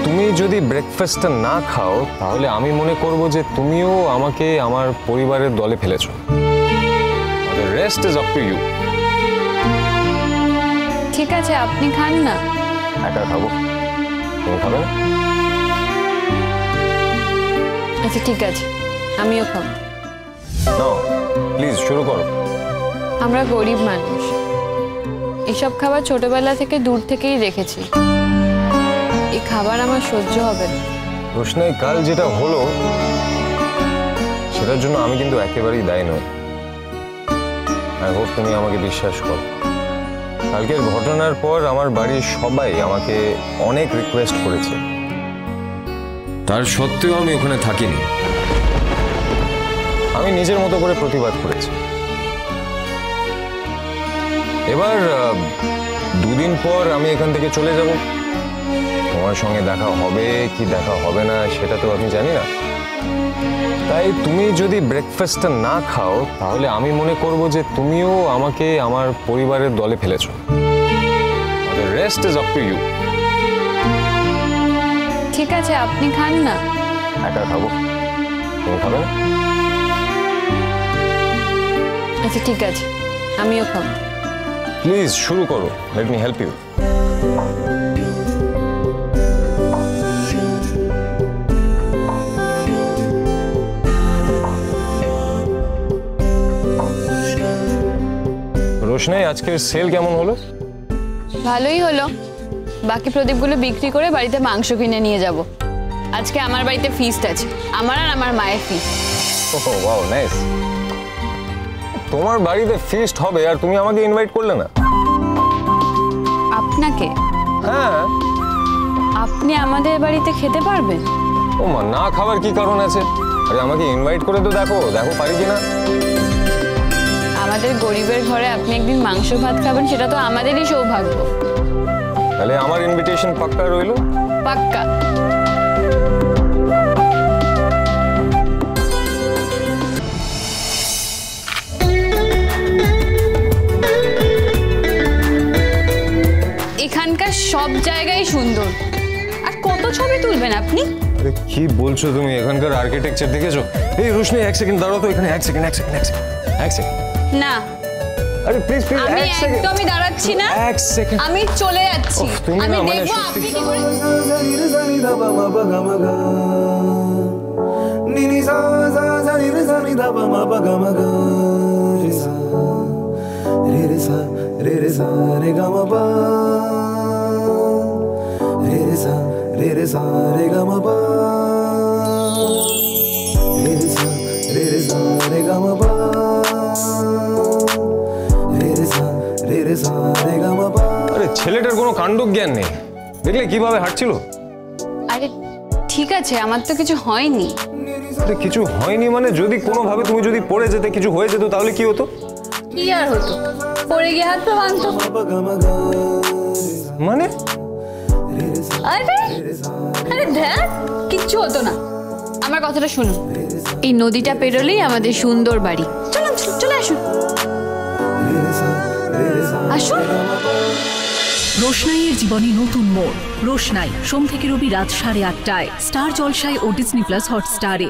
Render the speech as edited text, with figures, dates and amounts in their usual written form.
তুমি যদি ব্রেকফাস্টটা না খাও তাহলে আমি মনে করব যে তুমিও আমাকে আমার পরিবারের দলে ফেলেছো। The rest is up to you. ঠিক আছে, আপনি খান না। একা খাবো, তুমি খাবে না? আচ্ছা ঠিক আছে, আমিও খাবো। নাও প্লিজ শুরু করো। আমরা গরিব মানুষ, এসব খাবার ছোটবেলা থেকে দূর থেকেই দেখেছি। এই খাবার আমার সহ্য হবে না। রোশনাই, কাল যেটা হলো সেটার জন্য আমি কিন্তু একেবারেই দায়ী নই। আই হোপ তুমি আমাকে বিশ্বাস করো। কালকের ঘটনার পর আমার বাড়ির সবাই আমাকে অনেক রিকোয়েস্ট করেছে, তার সত্ত্বেও আমি ওখানে থাকিনি। আমি নিজের মতো করে প্রতিবাদ করেছি। এবার দুদিন পর আমি এখান থেকে চলে যাব। তোমার সঙ্গে দেখা হবে কি দেখা হবে না সেটা তো আমি জানি না। তাই তুমি যদি ব্রেকফাস্টটা না খাও তাহলে আমি মনে করব যে তুমিও আমাকে আমার পরিবারের দলে ফেলেছো। The rest is up to you. ঠিক আছে, আপনি খান না। একা খাবো, তুমি খাবে না? আচ্ছা ঠিক আছে, আমিও খাবো। প্লিজ শুরু করো, লেট মি হেল্প ইউ। রোশনাই, আজকের সেল কেমন হলো? ভালোই হলো। বাকি প্রদীপগুলো বিক্রি করে বাড়িতে মাংস কিনে নিয়ে যাব। আজকে আমার বাড়িতে ফিস্ট আছে, আমার আর আমার মায়ের ফিস্ট। ওহ ওয়াও, নাইস। তোমার বাড়িতে ফিস্ট হবে আর তুমি আমাকে ইনভাইট করলে না? আপনাকে? হ্যাঁ। আপনি আমাদের বাড়িতে খেতে পারবেন? ও মা, না খাবার কি কারণ আছে? আরে আমাকে ইনভাইট করে তো দেখো পারি কিনা। আমাদের গরিবের ঘরে আপনি একদিন মাংস ভাত খাবেন, সেটা তো আমাদেরই সৌভাগ্য। তাহলে আমার ইনভিটেশন পাক্কা রইল? পাক্কা। এখানকার সব জায়গায় সুন্দর। আর কত ছবি তুলবেন আপনি? আরে কি বলছো তুমি? এখানকার আর্কিটেকচার দেখেছো? এই রোশনি, এক সেকেন্ড দাঁড়াও তো এখানে। এক সেকেন্ড। না, আরে প্লিজ আমি এক সেকেন্ড। একদমই দাঁড়াচ্ছি না। এক সেকেন্ড। আমি চলে যাচ্ছি। আমি দেখবো আপনি কি করে। আরে ছেলেটার কোনো কাণ্ড জ্ঞান নেই, দেখলে কিভাবে হাঁটছিল। আরে ঠিক আছে, আমার তো কিছু হয়নি। আরে কিছু হয়নি মানে? যদি কোনোভাবে তুমি যদি পড়ে যেতে, কিছু হয়ে যেত তাহলে কি হতো? কি আর হতো, পড়ে গিয়ে হাত পা ভাঙতো। মানে? আরে আরে ধ্যান, কিচ্ছু হতো না। আমার কথাটা শুনুন, এই নদীটা পেরোলেই আমাদের সুন্দর বাড়ি। চলুন, চলে আসুন। আসুন। রোশনাইয়ের জীবনে নতুন মোড়। রোশনাই সোম থেকে রবি রাত 8:30টায় স্টার জলসায় ও ডিজনি প্লাস হটস্টারে।